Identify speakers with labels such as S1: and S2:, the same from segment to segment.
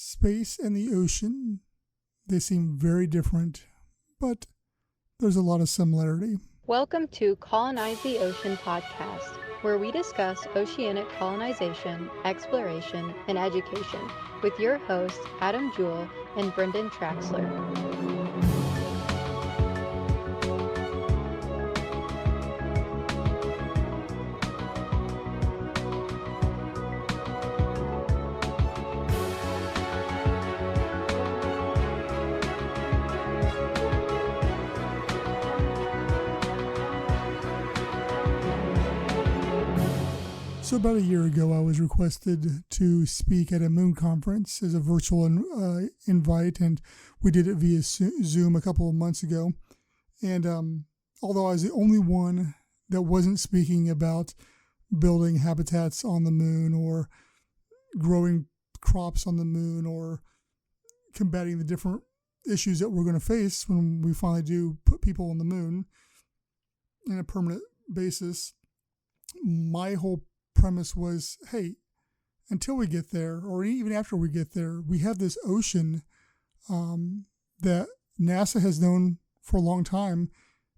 S1: Space and the ocean, they seem very different, but there's a lot of similarity.
S2: Welcome to Colonize the Ocean podcast, where we discuss oceanic colonization, exploration, and education with your hosts Adam Jewell and Brendan Traxler.
S1: So about a year ago, I was requested to speak at a moon conference as a virtual invite, and we did it via Zoom a couple of months ago. And although I was the only one that wasn't speaking about building habitats on the moon or growing crops on the moon or combating the different issues that we're going to face when we finally do put people on the moon on a permanent basis, my whole premise was, hey, until we get there, or even after we get there, we have this ocean that NASA has known for a long time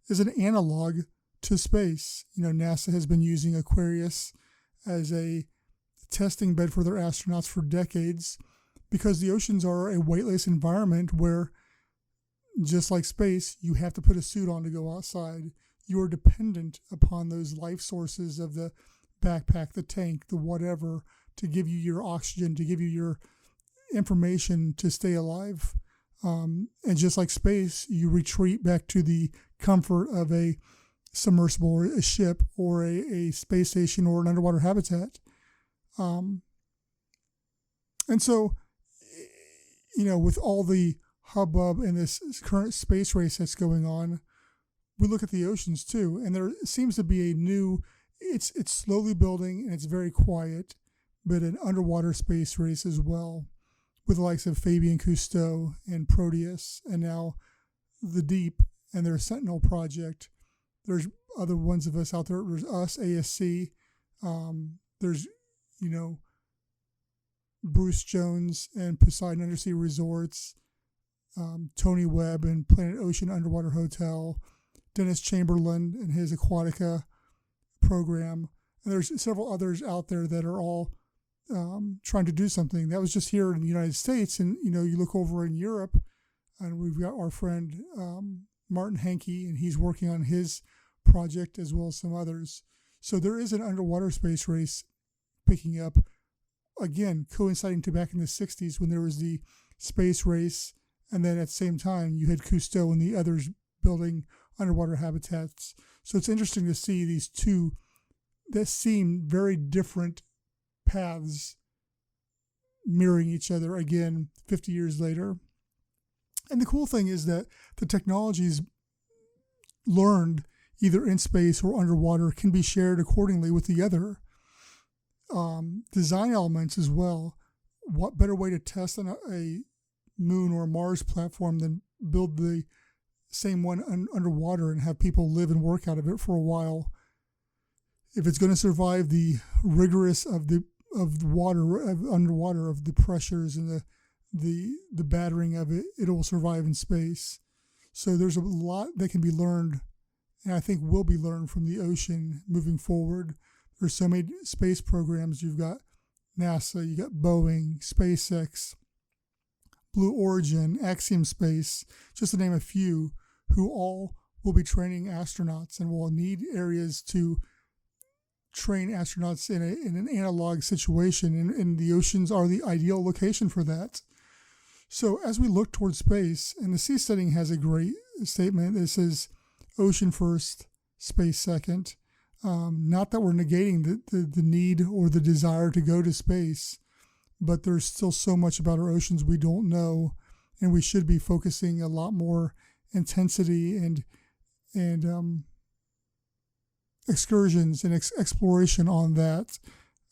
S1: is an analog to space. You know, NASA has been using Aquarius as a testing bed for their astronauts for decades because the oceans are a weightless environment where, just like space, you have to put a suit on to go outside. You are dependent upon those life sources of the backpack, the tank, the whatever, to give you your oxygen, to give you your information to stay alive. And just like space, you retreat back to the comfort of a submersible or a ship or a space station or an underwater habitat. And so, you know, with all the hubbub and this current space race that's going on, we look at the oceans too, and there seems to be a new, it's slowly building and it's very quiet, but an underwater space race as well, with the likes of Fabian Cousteau and Proteus, and now the Deep and their Sentinel project. There's other ones of us out there. There's us, ASC. There's, you know, Bruce Jones and Poseidon Undersea Resorts, Tony Webb and Planet Ocean Underwater Hotel, Dennis Chamberlain and his Aquatica program. And there's several others out there that are all trying to do something. That was just here in the United States. And, you know, you look over in Europe, and we've got our friend Martin Hankey, and he's working on his project as well as some others. So there is an underwater space race picking up, again, coinciding to back in the 60s when there was the space race. And then at the same time, you had Cousteau and the others building underwater habitats. So it's interesting to see these two that seem very different paths mirroring each other again 50 years later. And the cool thing is that the technologies learned either in space or underwater can be shared accordingly with the other. Design elements as well. What better way to test on a moon or Mars platform than build the same one underwater and have people live and work out of it for a while? If it's going to survive the rigorous of the water underwater, of the pressures and the battering of it, it will survive in space. So there's a lot that can be learned, and I think will be learned from the ocean moving forward. There's so many space programs. You've got NASA, you got Boeing, SpaceX, Blue Origin, Axiom Space, just to name a few, who all will be training astronauts and will need areas to train astronauts in an analog situation, and the oceans are the ideal location for that. So as we look towards space, and the Seasteading has a great statement that says, ocean first, space second. Not that we're negating the need or the desire to go to space, but there's still so much about our oceans we don't know, and we should be focusing a lot more intensity and excursions and exploration on that,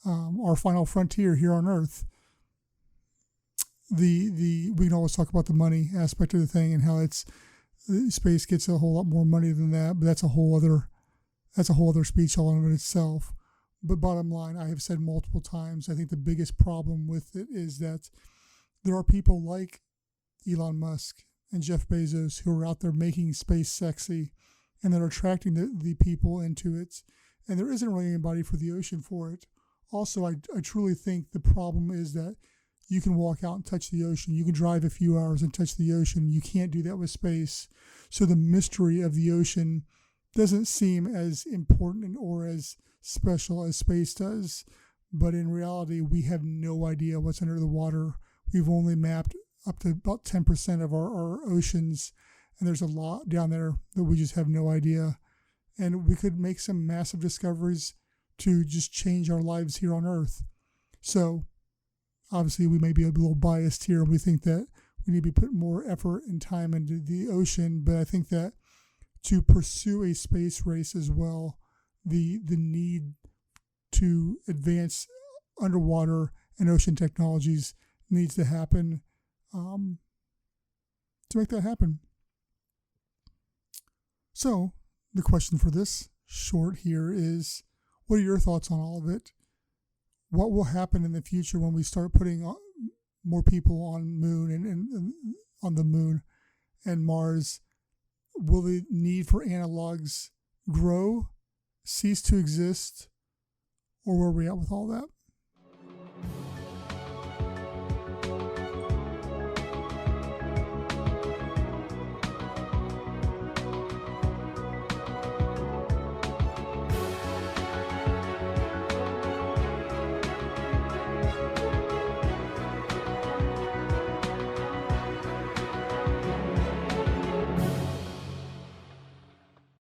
S1: our final frontier here on Earth. We can always talk about the money aspect of the thing and how space gets a whole lot more money than that, but that's a whole other speech all in itself. But bottom line, I have said multiple times, I think the biggest problem with it is that there are people like Elon Musk and Jeff Bezos who are out there making space sexy and that are attracting the people into it. And there isn't really anybody for the ocean for it. Also, I truly think the problem is that you can walk out and touch the ocean. You can drive a few hours and touch the ocean. You can't do that with space. So the mystery of the ocean doesn't seem as important or as special as space does. But in reality, we have no idea what's under the water. We've only mapped up to about 10% of our oceans, and there's a lot down there that we just have no idea. And we could make some massive discoveries to just change our lives here on Earth. So obviously we may be a little biased here, and we think that we need to be putting more effort and time into the ocean, but I think that to pursue a space race as well, the need to advance underwater and ocean technologies needs to happen to make that happen. So the question for this short here is, what are your thoughts on all of it? What will happen in the future when we start putting more people on moon and on the moon and Mars? Will the need for analogs grow, cease to exist, or where are we at with all that?